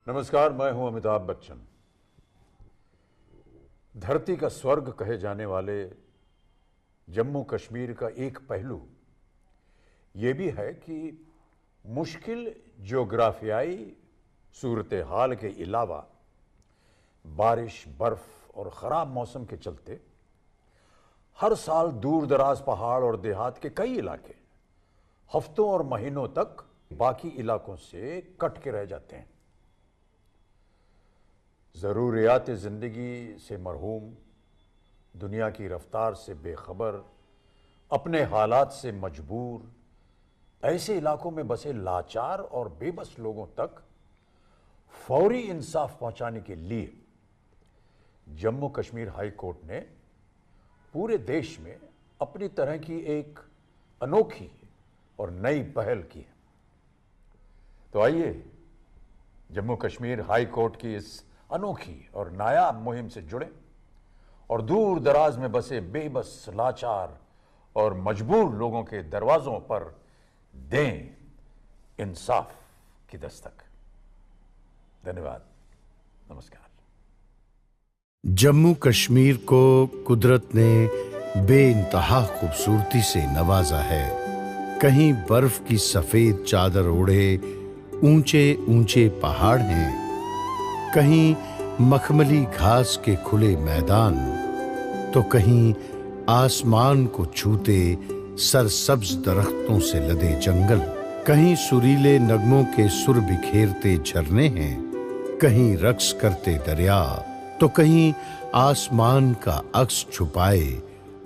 नमस्कार, मैं हूं अमिताभ बच्चन। धरती का स्वर्ग कहे जाने वाले जम्मू कश्मीर का एक पहलू ये भी है कि मुश्किल ज्योग्राफियाई सूरत हाल के अलावा बारिश, बर्फ और ख़राब मौसम के चलते हर साल दूर दराज पहाड़ और देहात के कई इलाके हफ्तों और महीनों तक बाकी इलाकों से कट के रह जाते हैं। ज़रूरियात ज़िंदगी से मरहूम, दुनिया की रफ्तार से बेखबर, अपने हालात से मजबूर, ऐसे इलाकों में बसे लाचार और बेबस लोगों तक फौरी इंसाफ पहुंचाने के लिए जम्मू कश्मीर हाई कोर्ट ने पूरे देश में अपनी तरह की एक अनोखी और नई पहल की है। तो आइए जम्मू कश्मीर हाई कोर्ट की इस अनोखी और नायाब मुहिम से जुड़े और दूर दराज में बसे बेबस, लाचार और मजबूर लोगों के दरवाजों पर दें इंसाफ की दस्तक। धन्यवाद। नमस्कार। जम्मू कश्मीर को कुदरत ने बेइंतहा खूबसूरती से नवाजा है। कहीं बर्फ की सफेद चादर ओढ़े ऊंचे ऊंचे पहाड़ हैं, कहीं मखमली घास के खुले मैदान, तो कहीं आसमान को छूते सरसब्ज दरख्तों से लदे जंगल, कहीं सुरीले नगमों के सुर बिखेरते झरने हैं, कहीं रक्स करते दरिया, तो कहीं आसमान का अक्स छुपाए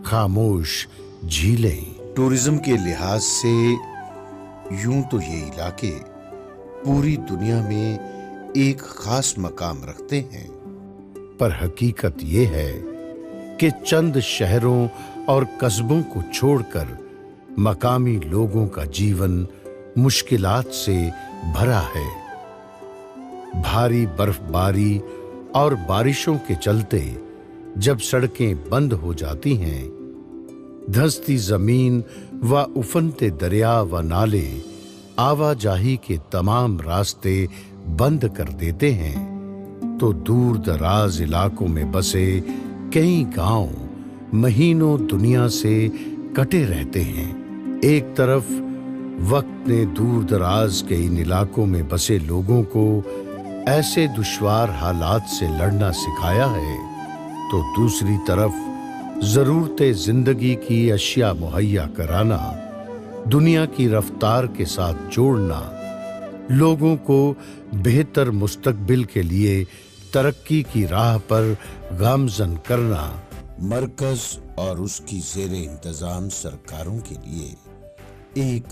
खामोश झीलें। टूरिज्म के लिहाज से यूं तो ये इलाके पूरी दुनिया में एक खास मकाम रखते हैं, पर हकीकत ये है कि चंद शहरों और कस्बों को छोड़कर मकामी लोगों का जीवन मुश्किलात से भरा है। भारी बर्फबारी और बारिशों के चलते जब सड़कें बंद हो जाती हैं, धंसती जमीन व उफनते दरिया व नाले आवाजाही के तमाम रास्ते बंद कर देते हैं, तो दूर दराज इलाकों में बसे कई गांव महीनों दुनिया से कटे रहते हैं। एक तरफ वक्त ने दूर दराज के इन इलाकों में बसे लोगों को ऐसे दुश्वार हालात से लड़ना सिखाया है, तो दूसरी तरफ जरूरते जिंदगी की अशिया मुहैया कराना, दुनिया की रफ्तार के साथ जोड़ना, लोगों को बेहतर मुस्तकबिल के लिए तरक्की की राह पर गामजन करना मरकज और उसकी ज़ेरे इंतजाम सरकारों के लिए एक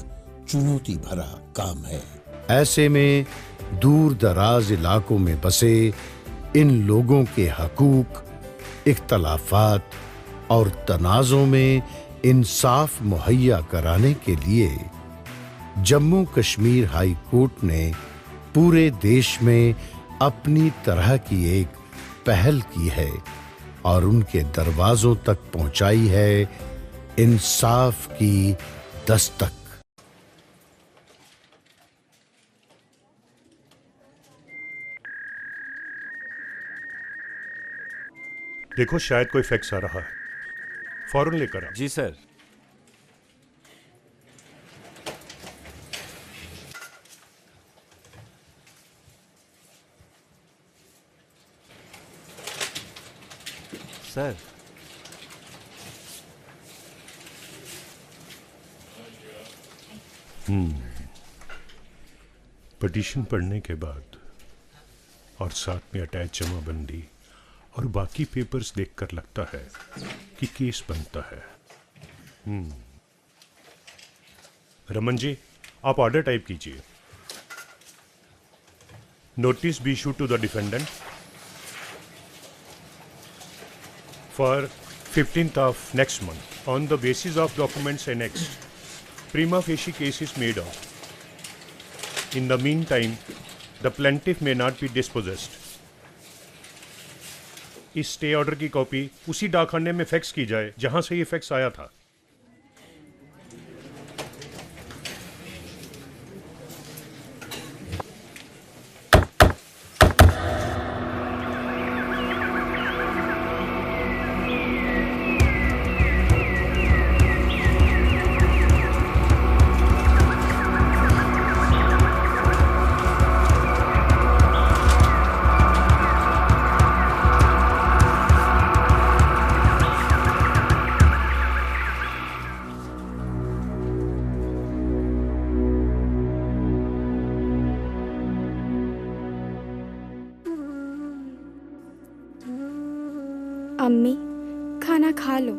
चुनौती भरा काम है। ऐसे में दूर दराज इलाकों में बसे इन लोगों के हकूक, इख्तलाफात और तनाज़ों में इंसाफ मुहैया कराने के लिए जम्मू कश्मीर हाई कोर्ट ने पूरे देश में अपनी तरह की एक पहल की है और उनके दरवाजों तक पहुंचाई है इंसाफ की दस्तक। देखो, शायद कोई फैक्स आ रहा है, फौरन लेकर आओ। जी सर। सर, पिटीशन पढ़ने के बाद और साथ में अटैच जमाबंदी और बाकी पेपर्स देखकर लगता है कि केस बनता है। रमन जी, आप ऑर्डर टाइप कीजिए। Notice be issued to the defendant for 15th of next month on the basis of documents annexed. Prima facie case is made out. In the meantime, the plaintiff may not be dispossessed. इस stay order की copy उसी डाकखाने में fax की जाए जहां से ये फैक्स आया था। अम्मी, खाना खा लो।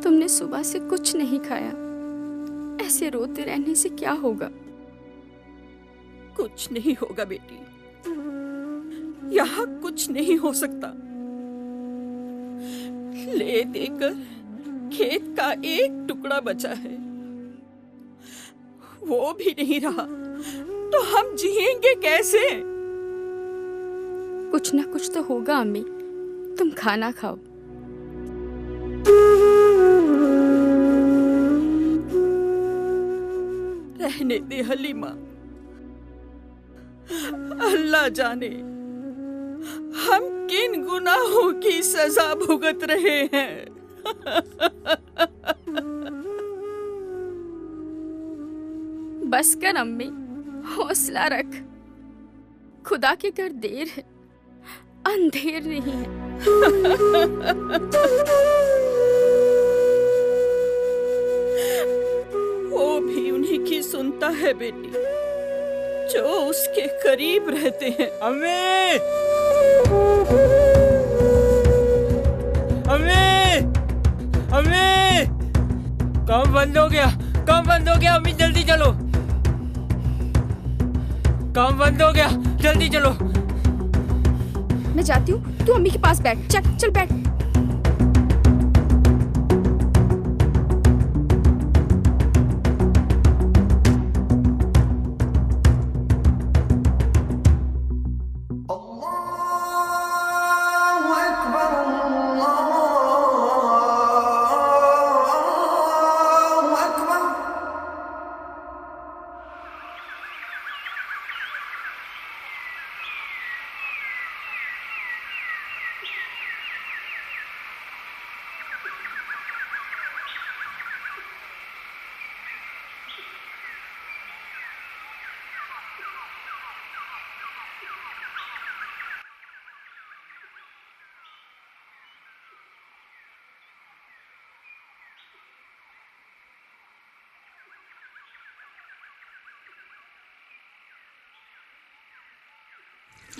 तुमने सुबह से कुछ नहीं खाया। ऐसे रोते रहने से क्या होगा? कुछ नहीं होगा बेटी, यहाँ कुछ नहीं हो सकता। ले देकर खेत का एक टुकड़ा बचा है, वो भी नहीं रहा तो हम जिएंगे कैसे? कुछ ना कुछ तो होगा अम्मी, तुम खाना खाओ। रहने दे हलीमा, अल्लाह जाने हम किन गुनाहों की सजा भुगत रहे हैं। बस कर अम्मी, हौसला रख। खुदा के घर देर है, अंधेर नहीं है। वो भी उन्हीं की सुनता है बेटी, जो उसके करीब रहते हैं। अम्मी, अम्मी, अम्मी, काम बंद हो गया, काम बंद हो गया। अम्मी जल्दी चलो, काम बंद हो गया, जल्दी चलो। मैं जाती हूँ, तू अम्मी के पास बैठ। चल चल बैठ।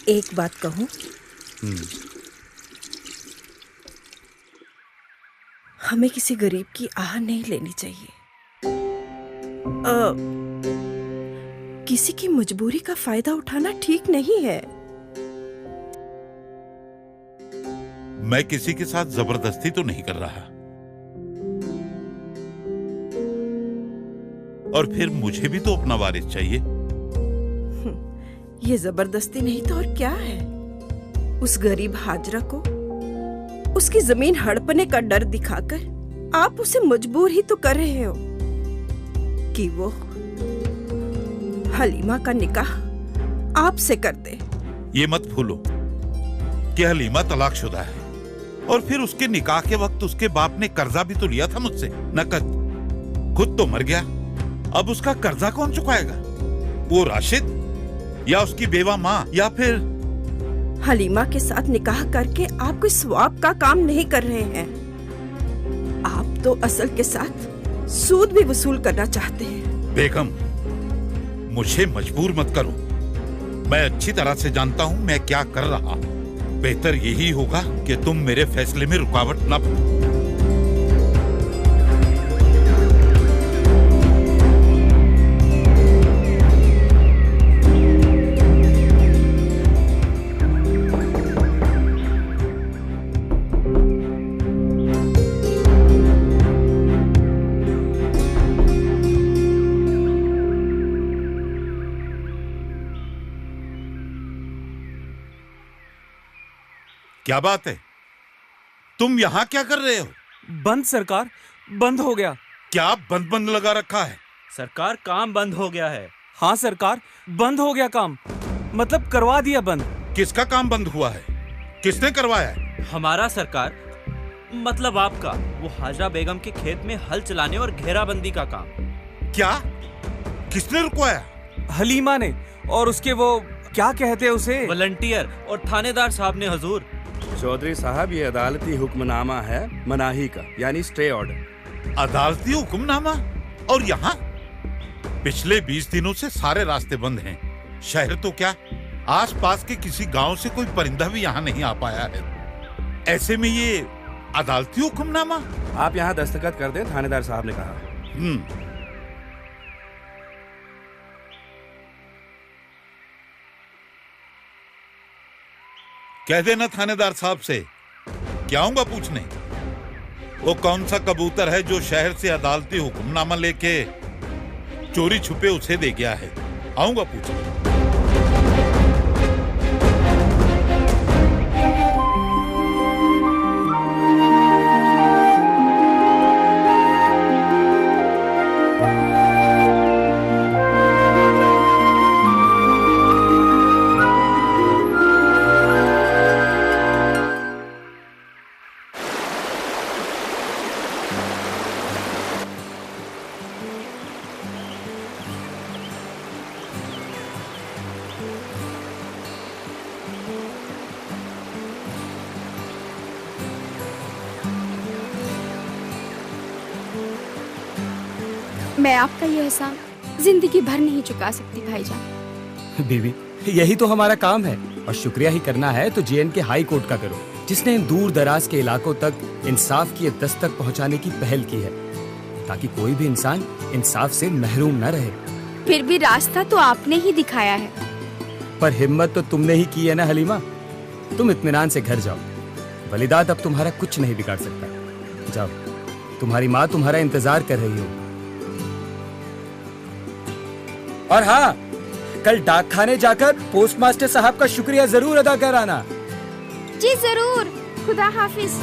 एक बात कहूं, हमें किसी गरीब की आह नहीं लेनी चाहिए। किसी की मजबूरी का फायदा उठाना ठीक नहीं है। मैं किसी के साथ जबरदस्ती तो नहीं कर रहा, और फिर मुझे भी तो अपना वारिस चाहिए। ये जबरदस्ती नहीं तो और क्या है? उस गरीब हाजरा को उसकी जमीन हड़पने का डर दिखाकर आप उसे मजबूर ही तो कर रहे हो कि वो हलीमा का निकाह आपसे कर दे। ये मत भूलो कि हलीमा तलाकशुदा है, और फिर उसके निकाह के वक्त उसके बाप ने कर्जा भी तो लिया था मुझसे, नकद। खुद तो मर गया, अब उसका कर्जा कौन चुकाएगा? वो राशिद, या उसकी बेवा माँ, या फिर हलीमा के साथ निकाह करके आप कोई स्वाब का काम नहीं कर रहे हैं। आप तो असल के साथ सूद भी वसूल करना चाहते हैं। बेगम, मुझे मजबूर मत करो। मैं अच्छी तरह से जानता हूँ मैं क्या कर रहा। बेहतर यही होगा कि तुम मेरे फैसले में रुकावट न बनो। क्या बात है? तुम यहाँ क्या कर रहे हो? बंद सरकार, बंद हो गया। क्या बंद बंद लगा रखा है? सरकार, काम बंद हो गया है। हाँ सरकार, बंद हो गया काम, मतलब करवा दिया बंद। किसका काम बंद हुआ है? किसने करवाया है? हमारा सरकार, मतलब आपका। वो हाजरा बेगम के खेत में हल चलाने और घेराबंदी का काम। क्या? किसने रुकवाया? हलीमा ने, और उसके वो क्या कहते हैं उसे, वॉलंटियर और थानेदार साहब ने हजूर। चौधरी साहब, ये अदालती हुक्मनामा है मनाही का, यानी स्टे ऑर्डर। अदालती हुक्मनामा? और यहाँ पिछले 20 दिनों से सारे रास्ते बंद हैं। शहर तो क्या, आसपास के किसी गांव से कोई परिंदा भी यहाँ नहीं आ पाया है। ऐसे में ये अदालती हुक्मनामा? आप यहाँ दस्तखत कर दें, थानेदार साहब ने कहा। कह देना थानेदार साहब से क्या आऊंगा पूछने। वो कौन सा कबूतर है जो शहर से अदालती हुक्मनामा लेके चोरी छुपे उसे दे गया है? आऊंगा पूछने। मैं आपका ये एहसान जिंदगी भर नहीं चुका सकती भाईजान। बीवी, यही तो हमारा काम है और शुक्रिया ही करना है तो जेएन के हाई कोर्ट का करो, जिसने इन दूर दराज के इलाकों तक इंसाफ की दस्तक पहुंचाने की पहल की है, ताकि कोई भी इंसान इंसाफ से महरूम न रहे। फिर भी रास्ता तो आपने ही दिखाया है। पर हिम्मत तो तुमने ही की है ना हलीमा। तुम इत्मीनान से घर जाओ, वलीदात अब तुम्हारा कुछ नहीं बिगाड़ सकता। जाओ, तुम्हारी माँ तुम्हारा इंतजार कर रही हो। और हाँ, कल डाकखाने जाकर पोस्टमास्टर साहब का शुक्रिया जरूर अदा कर आना। जी जरूर। खुदा हाफिज।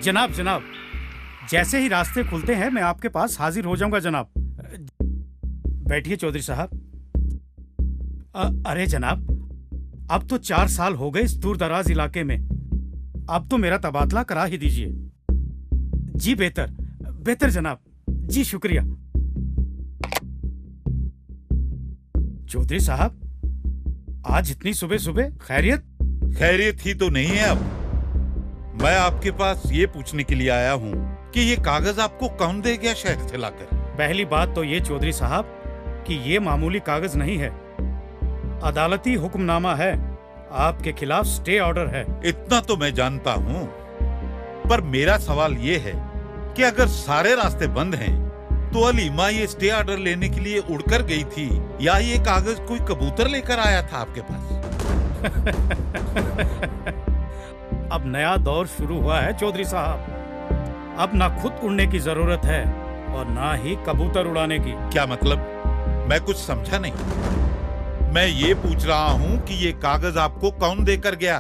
जनाब जनाब, जैसे ही रास्ते खुलते हैं मैं आपके पास हाजिर हो जाऊंगा जनाब। बैठिए चौधरी साहब। अरे जनाब, अब तो 4 साल हो गए इस दूर दराज इलाके में, अब तो मेरा तबादला करा ही दीजिए। जी बेहतर बेहतर जनाब, जी शुक्रिया। चौधरी साहब, आज इतनी सुबह सुबह खैरियत? खैरियत ही तो नहीं है। अब मैं आपके पास ये पूछने के लिए आया हूँ कि ये कागज आपको कौन दे गया शहर से लाकर? पहली बात तो ये चौधरी साहब कि ये मामूली कागज नहीं है, अदालती हुक्मनामा है। आपके खिलाफ स्टे ऑर्डर है। इतना तो मैं जानता हूँ, पर मेरा सवाल ये है कि अगर सारे रास्ते बंद हैं, तो हलीमा ये स्टे ऑर्डर लेने के लिए उड़कर गई थी या ये कागज कोई कबूतर लेकर आया था आपके पास? अब नया दौर शुरू हुआ है चौधरी साहब। अब ना खुद उड़ने की जरूरत है और ना ही कबूतर उड़ाने की। क्या मतलब? मैं कुछ समझा नहीं। मैं ये पूछ रहा हूँ कि ये कागज आपको कौन देकर गया,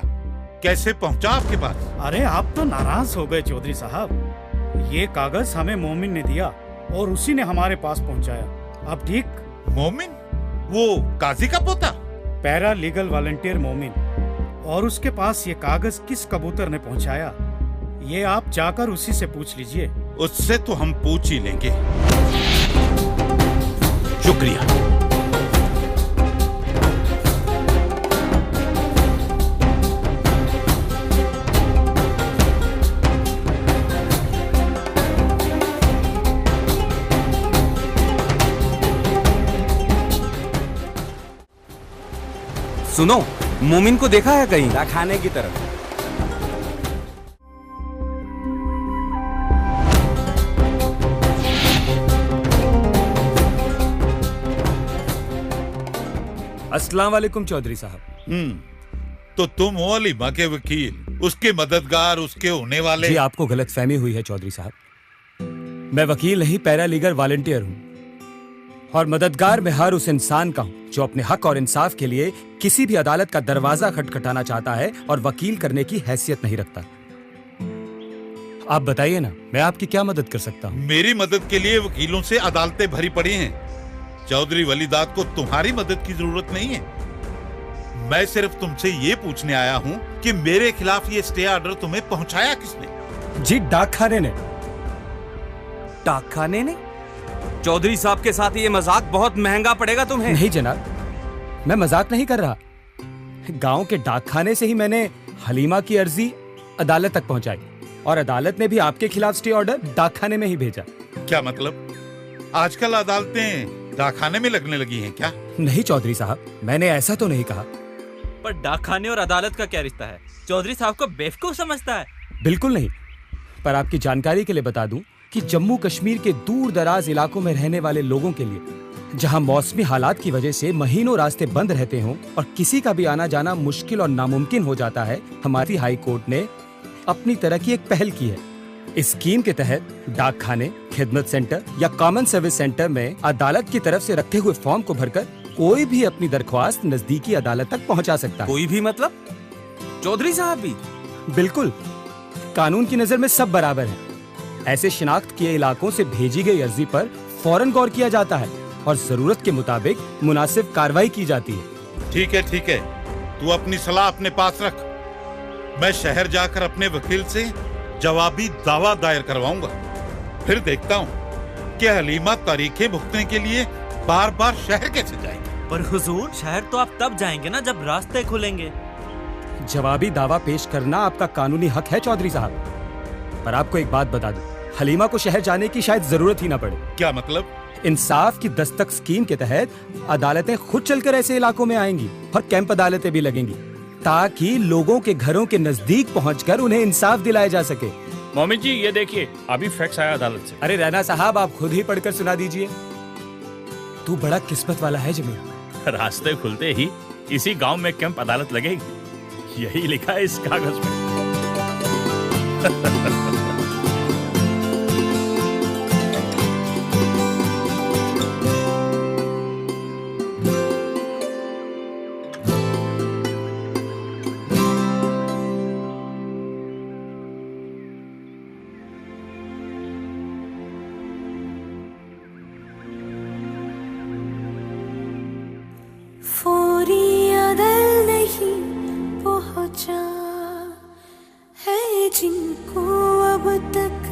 कैसे पहुँचा आपके पास? अरे आप तो नाराज हो गए चौधरी साहब। ये कागज हमें मोमिन ने दिया और उसी ने हमारे पास पहुँचाया। अब ठीक? मोमिन? वो काजी का पोता? पैरा लीगल वॉलंटियर मोमिन। और उसके पास ये कागज किस कबूतर ने पहुँचाया, ये आप जाकर उसी से पूछ लीजिए। उससे तो हम पूछ ही लेंगे। शुक्रिया। सुनो, मोमिन को देखा है कहीं? खाने की तरफ। अस्सलाम वालेकुम चौधरी साहब। तो तुम हो हलीमा के वकील, उसके मददगार, उसके होने वाले? जी, आपको गलतफहमी हुई है चौधरी साहब। मैं वकील नहीं, पैरा लीगल वॉलंटियर हूँ और मददगार मैं हर उस इंसान का हूँ जो अपने हक और इंसाफ के लिए किसी भी अदालत का दरवाजा खटखटाना चाहता है और वकील करने की हैसियत नहीं रखता। आप बताइए ना, मैं आपकी क्या मदद कर सकता हूँ? मेरी मदद के लिए वकीलों से अदालतें भरी पड़ी हैं। चौधरी वलीदात को तुम्हारी मदद की जरूरत नहीं है। मैं सिर्फ तुमसे ये पूछने आया हूँ कि मेरे खिलाफ ये स्टे ऑर्डर तुम्हें पहुँचाया किसने? जी, डाकखाने ने। डाकखाने ने? चौधरी साहब के साथ ये मजाक बहुत महंगा पड़ेगा तुम्हें। नहीं जनाब, मैं मजाक नहीं कर रहा। गांव के डाकखाने से ही मैंने हलीमा की अर्जी अदालत तक पहुंचाई और अदालत ने भी आपके खिलाफ स्टे ऑर्डर डाकखाने में ही भेजा। क्या मतलब? आजकल अदालतें डाकखाने में लगने लगी हैं क्या? नहीं चौधरी साहब, मैंने ऐसा तो नहीं कहा। पर डाकखाने और अदालत का क्या रिश्ता है? चौधरी साहब को बेवकूफ समझता है? बिल्कुल नहीं, पर आपकी जानकारी के लिए बता दूं कि जम्मू कश्मीर के दूर दराज इलाकों में रहने वाले लोगों के लिए, जहां मौसमी हालात की वजह से महीनों रास्ते बंद रहते हों और किसी का भी आना जाना मुश्किल और नामुमकिन हो जाता है, हमारी हाई कोर्ट ने अपनी तरह की एक पहल की है। इस स्कीम के तहत डाकखाने, खिदमत सेंटर या कॉमन सर्विस सेंटर में अदालत की तरफ से रखे हुए फॉर्म को भरकर कोई भी अपनी दरख्वास्त नजदीकी अदालत तक पहुंचा सकता है। कोई भी मतलब? चौधरी साहब भी? बिल्कुल, कानून की नजर में सब बराबर हैं। ऐसे शिनाख्त किए इलाकों से भेजी गई अर्जी पर फौरन गौर किया जाता है और जरूरत के मुताबिक मुनासिब कार्रवाई की जाती है। ठीक है, तू अपनी सलाह अपने पास रख। मैं शहर जाकर अपने वकील से जवाबी दावा दायर करवाऊंगा। फिर देखता हूँ कि हलीमा तारीखें भुगतने के लिए बार बार शहर कैसे जाएगी। पर हुजूर, शहर तो आप तब जाएंगे ना जब रास्ते खुलेंगे। जवाबी दावा पेश करना आपका कानूनी हक है चौधरी साहब, पर आपको एक बात बता दूं, हलीमा को शहर जाने की शायद जरूरत ही ना पड़े। क्या मतलब? इंसाफ की दस्तक स्कीम के तहत अदालतें खुद चलकर ऐसे इलाकों में आएंगी और कैंप अदालतें भी लगेंगी, ताकि लोगों के घरों के नजदीक पहुंचकर उन्हें इंसाफ दिलाया जा सके। मोमिन जी, ये देखिए, अभी फैक्स आया अदालत से। अरे रैना साहब, आप खुद ही पढ़कर सुना दीजिए। तू बड़ा किस्मत वाला है जमील। रास्ते खुलते ही इसी गांव में कैंप अदालत लगेगी, यही लिखा है इस कागज में। फौरी अदल नहीं पहुंचा है जिनको अब तक,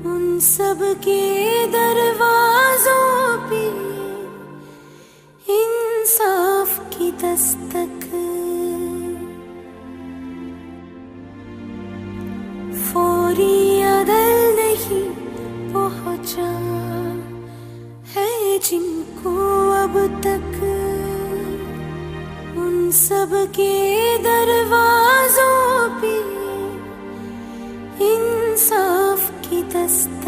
उन सब के दरवाजों पे इंसाफ की दस्तक। फौरी अदल नहीं पहुंचा है जिनको अब तक, उन सब के दरवाजों पे इंसाफ की दस्तक।